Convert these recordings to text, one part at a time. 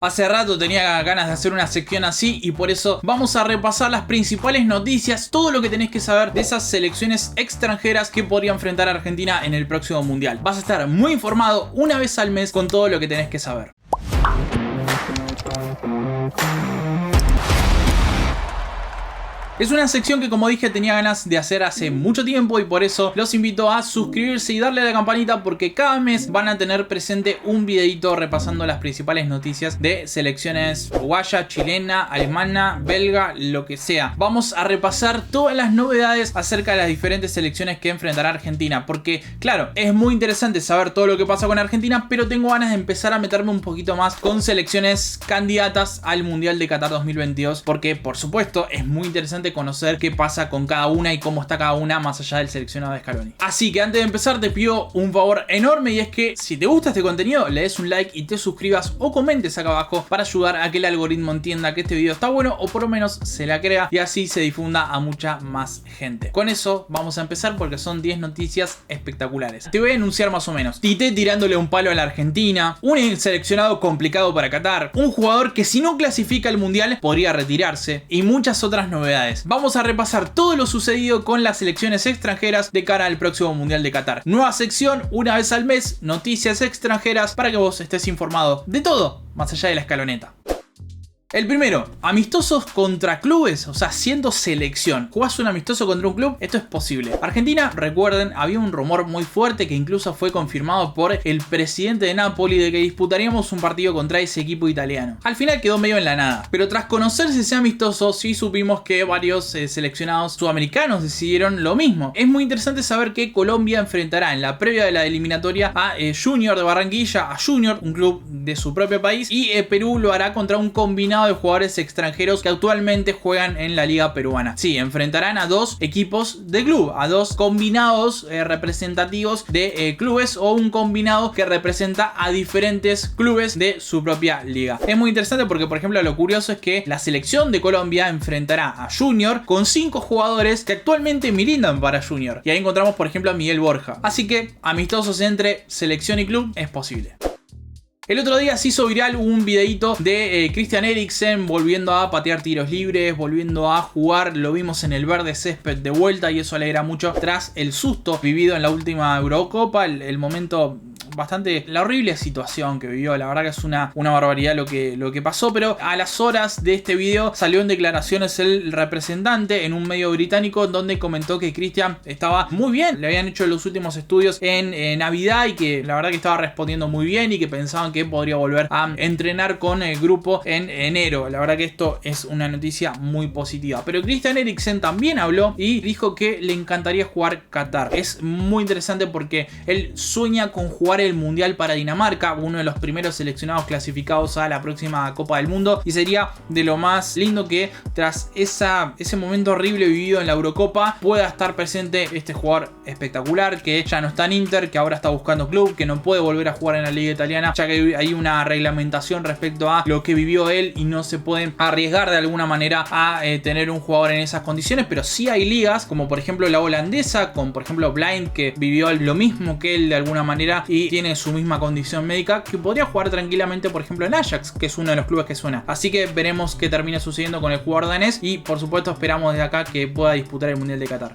Hace rato tenía ganas de hacer una sección así y por eso vamos a repasar las principales noticias, todo lo que tenés que saber de esas selecciones extranjeras que podría enfrentar a Argentina en el próximo mundial. Vas a estar muy informado una vez al mes con todo lo que tenés que saber. Es una sección que, como dije, tenía ganas de hacer hace mucho tiempo y por eso los invito a suscribirse y darle a la campanita, porque cada mes van a tener presente un videito repasando las principales noticias de selecciones uruguaya, chilena, alemana, belga, lo que sea. Vamos a repasar todas las novedades acerca de las diferentes selecciones que enfrentará Argentina, porque claro, es muy interesante saber todo lo que pasa con Argentina, pero tengo ganas de empezar a meterme un poquito más con selecciones candidatas al Mundial de Qatar 2022, porque por supuesto es muy interesante conocer qué pasa con cada una y cómo está cada una más allá del seleccionado de Scaloni. Así que antes de empezar te pido un favor enorme, y es que si te gusta este contenido le des un like y te suscribas o comentes acá abajo para ayudar a que el algoritmo entienda que este video está bueno, o por lo menos se la crea, y así se difunda a mucha más gente. Con eso vamos a empezar porque son 10 noticias espectaculares. Te voy a enunciar más o menos: Tite tirándole un palo a la Argentina, un seleccionado complicado para Qatar, un jugador que si no clasifica al mundial podría retirarse, y muchas otras novedades. Vamos a repasar todo lo sucedido con las selecciones extranjeras de cara al próximo Mundial de Qatar. Nueva sección, una vez al mes, noticias extranjeras, para que vos estés informado de todo, más allá de la escaloneta. El primero, amistosos contra clubes, o sea, siendo selección. ¿Jugás un amistoso contra un club? Esto es posible. Argentina, recuerden, había un rumor muy fuerte que incluso fue confirmado por el presidente de Napoli de que disputaríamos un partido contra ese equipo italiano. Al final quedó medio en la nada, pero tras conocerse ese amistoso, sí supimos que varios seleccionados sudamericanos decidieron lo mismo. Es muy interesante saber que Colombia enfrentará en la previa de la eliminatoria a Junior de Barranquilla, a Junior, un club de su propio país, y Perú lo hará contra un combinado de jugadores extranjeros que actualmente juegan en la liga peruana. Sí, enfrentarán a dos equipos de club, a dos combinados representativos de clubes, o un combinado que representa a diferentes clubes de su propia liga. Es muy interesante porque, por ejemplo, lo curioso es que la selección de Colombia enfrentará a Junior con 5 jugadores que actualmente militan para Junior, y ahí encontramos, por ejemplo, a Miguel Borja. Así que amistosos entre selección y club es posible. El otro día se hizo viral un videito de Christian Eriksen volviendo a patear tiros libres, volviendo a jugar. Lo vimos en el verde césped de vuelta y eso alegra mucho tras el susto vivido en la última Eurocopa, el momento bastante, la horrible situación que vivió. La verdad que es una barbaridad lo que pasó, pero a las horas de este video salió en declaraciones el representante en un medio británico donde comentó que Christian estaba muy bien, le habían hecho los últimos estudios en Navidad y que la verdad que estaba respondiendo muy bien y que pensaban que podría volver a entrenar con el grupo en enero. La verdad que esto es una noticia muy positiva. Pero Christian Eriksen también habló y dijo que le encantaría jugar Qatar. Es muy interesante porque él sueña con jugar el Mundial para Dinamarca, uno de los primeros seleccionados clasificados a la próxima Copa del Mundo, y sería de lo más lindo que tras ese momento horrible vivido en la Eurocopa pueda estar presente este jugador espectacular que ya no está en Inter, que ahora está buscando club, que no puede volver a jugar en la liga italiana ya que hay una reglamentación respecto a lo que vivió él y no se pueden arriesgar de alguna manera a tener un jugador en esas condiciones. Pero sí hay ligas como por ejemplo la holandesa, con por ejemplo Blind, que vivió lo mismo que él de alguna manera y tiene su misma condición médica, que podría jugar tranquilamente por ejemplo en Ajax, que es uno de los clubes que suena. Así que veremos qué termina sucediendo con el jugador danés y por supuesto esperamos desde acá que pueda disputar el Mundial de Qatar.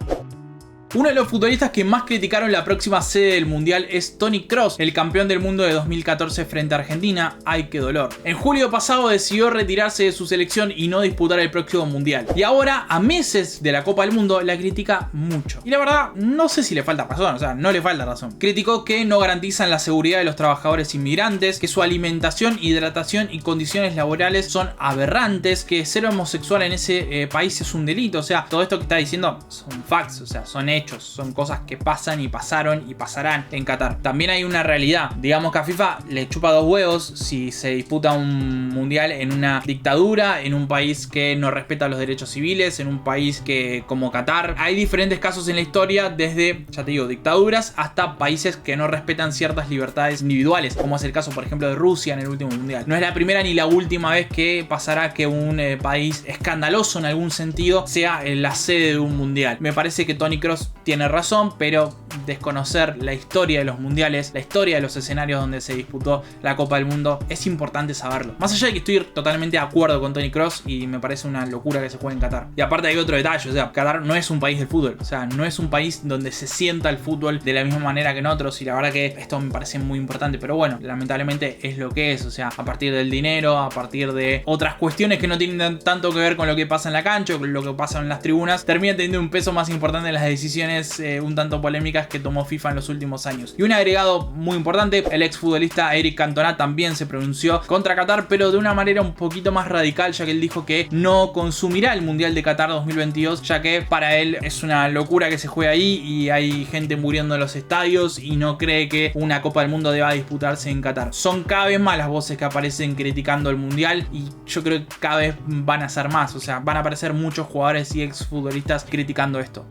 Uno de los futbolistas que más criticaron la próxima sede del Mundial es Toni Kroos, el campeón del mundo de 2014 frente a Argentina. ¡Ay, qué dolor! En julio pasado decidió retirarse de su selección y no disputar el próximo Mundial. Y ahora, a meses de la Copa del Mundo, la critica mucho. Y la verdad, no sé si le falta razón, o sea, no le falta razón. Criticó que no garantizan la seguridad de los trabajadores inmigrantes, que su alimentación, hidratación y condiciones laborales son aberrantes, que ser homosexual en ese país es un delito. O sea, todo esto que está diciendo son facts, o sea, son hechos. Son cosas que pasan y pasaron y pasarán en Qatar. También hay una realidad. Digamos que a FIFA le chupa 2 huevos si se disputa un mundial en una dictadura, en un país que no respeta los derechos civiles, en un país que como Qatar. Hay diferentes casos en la historia, desde, ya te digo, dictaduras hasta países que no respetan ciertas libertades individuales, como es el caso, por ejemplo, de Rusia en el último mundial. No es la primera ni la última vez que pasará que un país escandaloso en algún sentido sea la sede de un mundial. Me parece que Toni Kroos tiene razón, pero desconocer la historia de los mundiales, la historia de los escenarios donde se disputó la Copa del Mundo, es importante saberlo. Más allá de que estoy totalmente de acuerdo con Toni Kroos y me parece una locura que se juegue en Qatar. Y aparte hay otro detalle, o sea, Qatar no es un país del fútbol, o sea, no es un país donde se sienta el fútbol de la misma manera que en otros, y la verdad que esto me parece muy importante, pero bueno, lamentablemente es lo que es, o sea, a partir del dinero, a partir de otras cuestiones que no tienen tanto que ver con lo que pasa en la cancha o con lo que pasa en las tribunas, termina teniendo un peso más importante en las decisiones un tanto polémicas que tomó FIFA en los últimos años. Y un agregado muy importante, el exfutbolista Eric Cantona también se pronunció contra Qatar, pero de una manera un poquito más radical, ya que él dijo que no consumirá el Mundial de Qatar 2022, ya que para él es una locura que se juegue ahí y hay gente muriendo en los estadios y no cree que una Copa del Mundo deba disputarse en Qatar. Son cada vez más las voces que aparecen criticando el Mundial y yo creo que cada vez van a ser más, o sea, van a aparecer muchos jugadores y exfutbolistas criticando esto.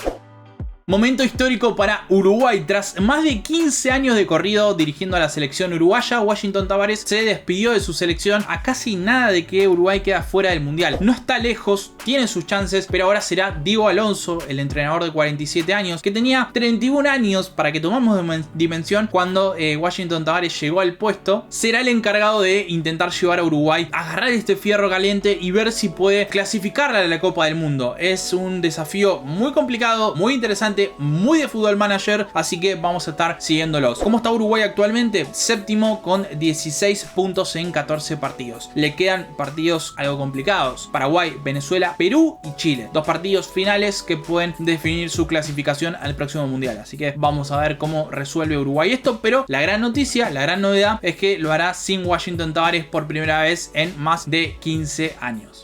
Momento histórico para Uruguay. Tras más de 15 años de corrido dirigiendo a la selección uruguaya, Washington Tavares se despidió de su selección a casi nada de que Uruguay queda fuera del Mundial. No está lejos, tiene sus chances, pero ahora será Diego Alonso, el entrenador de 47 años, que tenía 31 años, para que tomamos dimensión, cuando Washington Tavares llegó al puesto, será el encargado de intentar llevar a Uruguay a agarrar este fierro caliente y ver si puede clasificarla a la Copa del Mundo. Es un desafío muy complicado, muy interesante, muy de fútbol manager, así que vamos a estar siguiéndolos. ¿Cómo está Uruguay actualmente? Séptimo con 16 puntos en 14 partidos. Le quedan partidos algo complicados: Paraguay, Venezuela, Perú y Chile. Dos partidos finales que pueden definir su clasificación al próximo mundial, así que vamos a ver cómo resuelve Uruguay esto. Pero la gran noticia, la gran novedad es que lo hará sin Washington Tavares por primera vez en más de 15 años.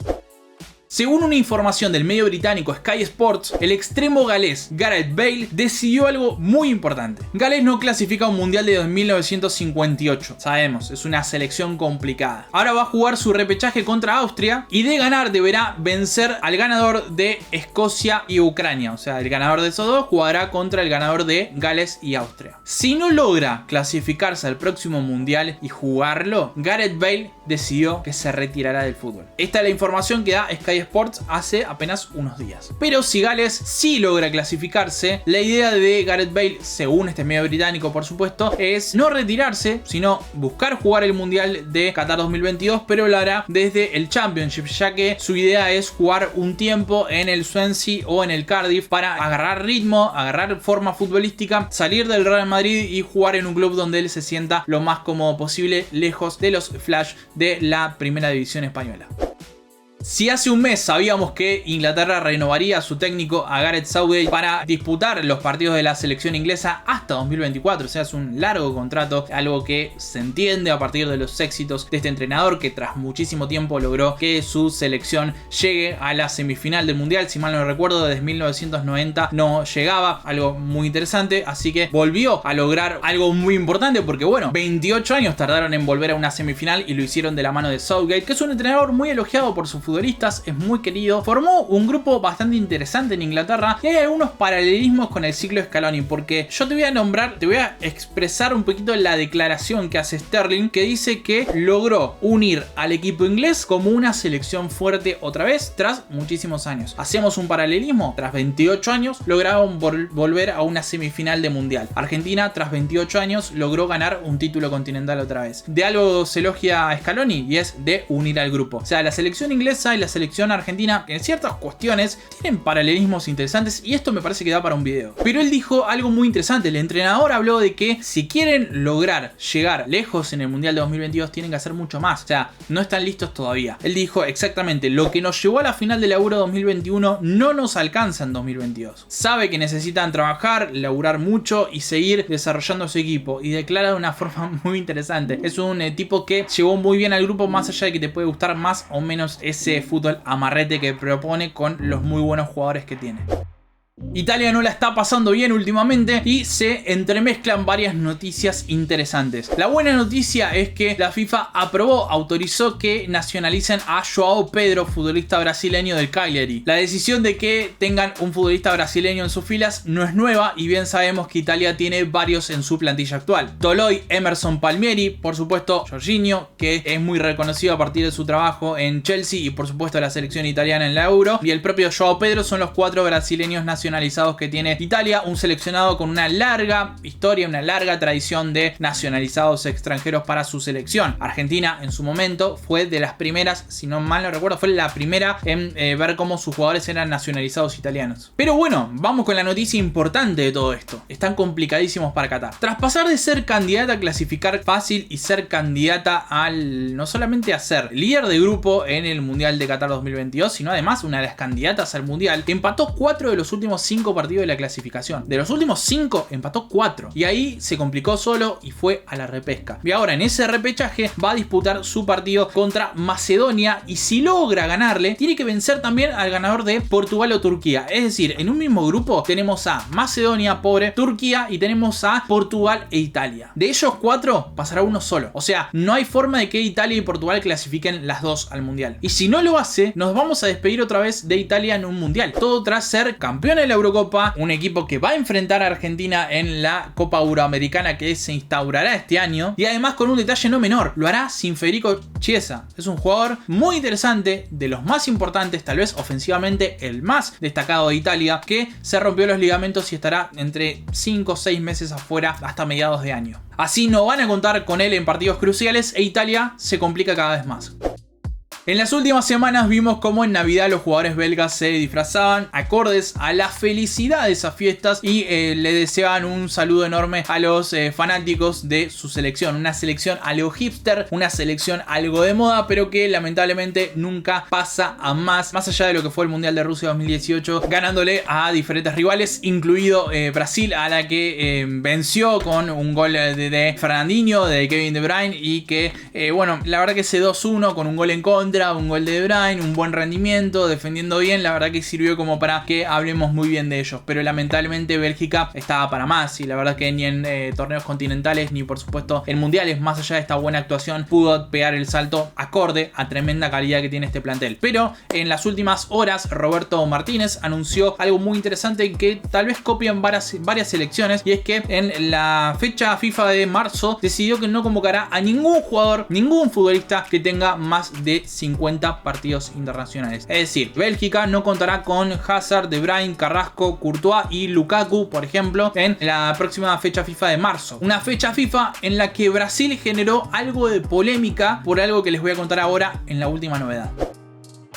Según una información del medio británico Sky Sports, el extremo galés Gareth Bale decidió algo muy importante. Gales no clasifica a un mundial de 1958, sabemos, es una selección complicada. Ahora va a jugar su repechaje contra Austria y de ganar deberá vencer al ganador de Escocia y Ucrania. O sea, el ganador de esos dos jugará contra el ganador de Gales y Austria. Si no logra clasificarse al próximo mundial y jugarlo, Gareth Bale decidió que se retirará del fútbol. Esta es la información que da Sky Sports hace apenas unos días. Pero si Gales sí logra clasificarse, la idea de Gareth Bale, según este medio británico por supuesto, es no retirarse, sino buscar jugar el Mundial de Qatar 2022, pero lo hará desde el Championship, ya que su idea es jugar un tiempo en el Swansea o en el Cardiff para agarrar ritmo, agarrar forma futbolística, salir del Real Madrid y jugar en un club donde él se sienta lo más cómodo posible, lejos de los flash de la primera división española. Si hace un mes sabíamos que Inglaterra renovaría a su técnico, a Gareth Southgate, para disputar los partidos de la selección inglesa hasta 2024, o sea, es un largo contrato, algo que se entiende a partir de los éxitos de este entrenador, que tras muchísimo tiempo logró que su selección llegue a la semifinal del Mundial. Si mal no recuerdo, desde 1990 no llegaba, algo muy interesante, así que volvió a lograr algo muy importante, porque bueno, 28 años tardaron en volver a una semifinal y lo hicieron de la mano de Southgate, que es un entrenador muy elogiado por su futbolistas, es muy querido. Formó un grupo bastante interesante en Inglaterra y hay algunos paralelismos con el ciclo Scaloni, porque yo te voy a nombrar, te voy a expresar un poquito la declaración que hace Sterling, que dice que logró unir al equipo inglés como una selección fuerte otra vez tras muchísimos años. Hacemos un paralelismo: tras 28 años lograron volver a una semifinal de mundial. Argentina tras 28 años logró ganar un título continental otra vez. De algo se elogia a Scaloni y es de unir al grupo. O sea, la selección inglesa y la selección argentina en ciertas cuestiones tienen paralelismos interesantes y esto me parece que da para un video. Pero él dijo algo muy interesante. El entrenador habló de que si quieren lograr llegar lejos en el Mundial de 2022 tienen que hacer mucho más. O sea, no están listos todavía. Él dijo exactamente: lo que nos llevó a la final de la Euro 2021 no nos alcanza en 2022. Sabe que necesitan trabajar, laburar mucho y seguir desarrollando su equipo, y declara de una forma muy interesante. Es un tipo que llegó muy bien al grupo, más allá de que te puede gustar más o menos ese fútbol amarrete que propone con los muy buenos jugadores que tiene. Italia no la está pasando bien últimamente y se entremezclan varias noticias interesantes. La buena noticia es que la FIFA autorizó que nacionalicen a João Pedro, futbolista brasileño del Cagliari. La decisión de que tengan un futbolista brasileño en sus filas no es nueva, y bien sabemos que Italia tiene varios en su plantilla actual. Toloi, Emerson Palmieri, por supuesto Jorginho, que es muy reconocido a partir de su trabajo en Chelsea y por supuesto la selección italiana en la Euro, y el propio João Pedro son los 4 brasileños nacionales nacionalizados que tiene Italia, un seleccionado con una larga historia, una larga tradición de nacionalizados extranjeros para su selección. Argentina en su momento fue de las primeras, si no mal no recuerdo, fue la primera en ver cómo sus jugadores eran nacionalizados italianos. Pero bueno, vamos con la noticia importante de todo esto. Están complicadísimos para Qatar. Tras pasar de ser candidata a clasificar fácil y ser candidata al, no solamente a ser líder de grupo en el Mundial de Qatar 2022, sino además una de las candidatas al Mundial, empató 4 de los últimos 5 partidos de la clasificación. De los últimos 5 empató 4. Y ahí se complicó solo y fue a la repesca. Y ahora en ese repechaje va a disputar su partido contra Macedonia, y si logra ganarle, tiene que vencer también al ganador de Portugal o Turquía. Es decir, en un mismo grupo tenemos a Macedonia, pobre, Turquía, y tenemos a Portugal e Italia. De ellos 4 pasará uno solo. O sea, no hay forma de que Italia y Portugal clasifiquen las dos al Mundial. Y si no lo hace, nos vamos a despedir otra vez de Italia en un Mundial. Todo tras ser campeón de la Eurocopa, un equipo que va a enfrentar a Argentina en la Copa Euroamericana que se instaurará este año. Y además con un detalle no menor, lo hará sin Federico Chiesa. Es un jugador muy interesante, de los más importantes, tal vez ofensivamente el más destacado de Italia, que se rompió los ligamentos y estará entre 5 o 6 meses afuera hasta mediados de año. Así no van a contar con él en partidos cruciales e Italia se complica cada vez más. En las últimas semanas vimos cómo en Navidad los jugadores belgas se disfrazaban acordes a la felicidad de esas fiestas y le deseaban un saludo enorme a los fanáticos de su selección. Una selección algo hipster, una selección algo de moda, pero que lamentablemente nunca pasa a más allá de lo que fue el Mundial de Rusia 2018, ganándole a diferentes rivales, incluido Brasil, a la que venció con un gol de Fernandinho, de Kevin De Bruyne, y que bueno, la verdad que ese 2-1 con un gol en contra, un gol de De Bruyne, un buen rendimiento, defendiendo bien, la verdad que sirvió como para que hablemos muy bien de ellos. Pero lamentablemente Bélgica estaba para más, y la verdad que ni en torneos continentales ni por supuesto en mundiales, más allá de esta buena actuación, pudo pegar el salto acorde a tremenda calidad que tiene este plantel. Pero en las últimas horas Roberto Martínez anunció algo muy interesante que tal vez copian varias selecciones, y es que en la fecha FIFA de marzo decidió que no convocará a ningún jugador, ningún futbolista que tenga más de 50 partidos internacionales. Es decir, Bélgica no contará con Hazard, De Bruyne, Carrasco, Courtois y Lukaku, por ejemplo, en la próxima fecha FIFA de marzo. Una fecha FIFA en la que Brasil generó algo de polémica por algo que les voy a contar ahora en la última novedad.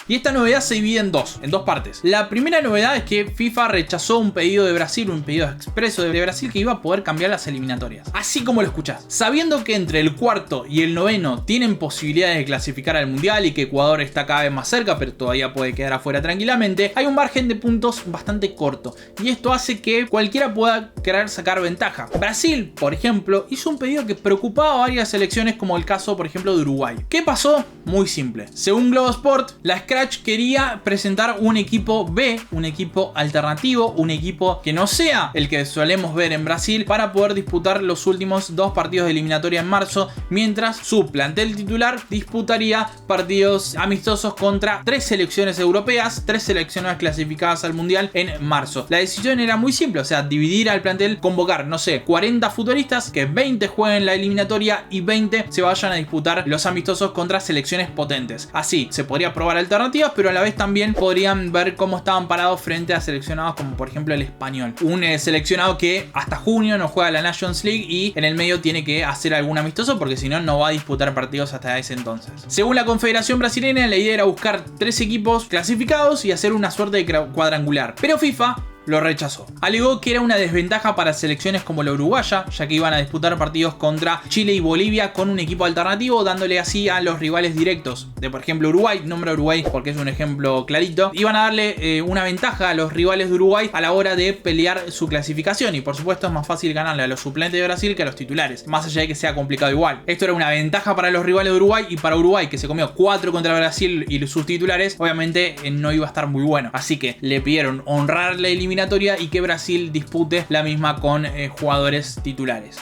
Y esta novedad se divide en dos partes. La primera novedad es que FIFA rechazó un pedido de Brasil, un pedido expreso de Brasil, que iba a poder cambiar las eliminatorias. Así como lo escuchás. Sabiendo que entre el cuarto y el noveno tienen posibilidades de clasificar al Mundial y que Ecuador está cada vez más cerca, pero todavía puede quedar afuera tranquilamente, hay un margen de puntos bastante corto. Y esto hace que cualquiera pueda querer sacar ventaja. Brasil, por ejemplo, hizo un pedido que preocupaba a varias selecciones, como el caso, por ejemplo, de Uruguay. ¿Qué pasó? Muy simple. Según Globo Sport, la Scratch quería presentar un equipo B, un equipo alternativo, un equipo que no sea el que solemos ver en Brasil, para poder disputar los últimos 2 partidos de eliminatoria en marzo, mientras su plantel titular disputaría partidos amistosos contra 3 selecciones europeas, 3 selecciones clasificadas al Mundial en marzo. La decisión era muy simple, o sea, dividir al plantel, convocar, no sé, 40 futbolistas, que 20 jueguen la eliminatoria y 20 se vayan a disputar los amistosos contra selecciones potentes. Así se podría probar alternativas, pero a la vez también podrían ver cómo estaban parados frente a seleccionados como por ejemplo el Español, un seleccionado que hasta junio no juega la Nations League y en el medio tiene que hacer algún amistoso, porque si no, no va a disputar partidos hasta ese entonces. Según la Confederación Brasileña, la idea era buscar 3 equipos clasificados y hacer una suerte de cuadrangular, pero FIFA lo rechazó. Alegó que era una desventaja para selecciones como la uruguaya, ya que iban a disputar partidos contra Chile y Bolivia con un equipo alternativo, dándole así a los rivales directos de, por ejemplo, Uruguay, nombro a Uruguay porque es un ejemplo clarito, iban a darle una ventaja a los rivales de Uruguay a la hora de pelear su clasificación, y por supuesto es más fácil ganarle a los suplentes de Brasil que a los titulares, más allá de que sea complicado igual. Esto era una ventaja para los rivales de Uruguay, y para Uruguay, que se comió 4 contra Brasil y sus titulares, obviamente no iba a estar muy bueno, así que le pidieron honrar la eliminatoria y que Brasil dispute la misma con jugadores titulares.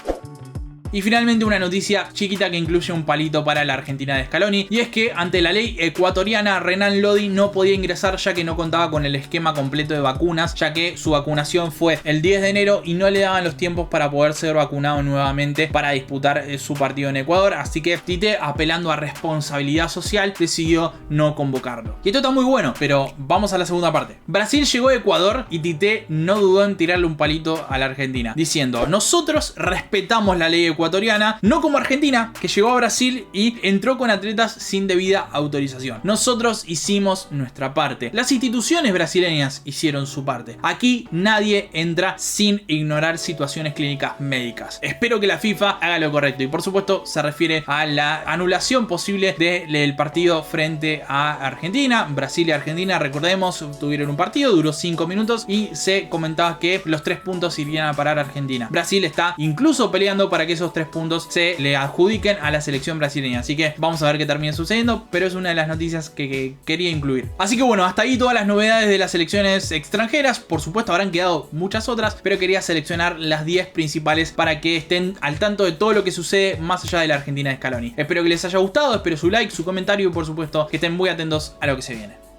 Y finalmente una noticia chiquita que incluye un palito para la Argentina de Scaloni, y es que ante la ley ecuatoriana Renan Lodi no podía ingresar ya que no contaba con el esquema completo de vacunas, ya que su vacunación fue el 10 de enero y no le daban los tiempos para poder ser vacunado nuevamente para disputar su partido en Ecuador, así que Tite, apelando a responsabilidad social, decidió no convocarlo. Y esto está muy bueno, pero vamos a la segunda parte. Brasil llegó a Ecuador y Tite no dudó en tirarle un palito a la Argentina, diciendo: nosotros respetamos la ley ecuatoriana, no como Argentina, que llegó a Brasil y entró con atletas sin debida autorización. Nosotros hicimos nuestra parte. Las instituciones brasileñas hicieron su parte. Aquí nadie entra sin ignorar situaciones clínicas médicas. Espero que la FIFA haga lo correcto, y por supuesto se refiere a la anulación posible del partido frente a Argentina. Brasil y Argentina, recordemos, tuvieron un partido, duró 5 minutos y se comentaba que los 3 puntos irían a parar a Argentina. Brasil está incluso peleando para que esos 3 puntos se le adjudiquen a la selección brasileña, así que vamos a ver qué termina sucediendo, pero es una de las noticias que quería incluir. Así que bueno, hasta ahí todas las novedades de las selecciones extranjeras. Por supuesto habrán quedado muchas otras, pero quería seleccionar las 10 principales para que estén al tanto de todo lo que sucede más allá de la Argentina de Scaloni. Espero que les haya gustado, espero su like, su comentario y por supuesto que estén muy atentos a lo que se viene.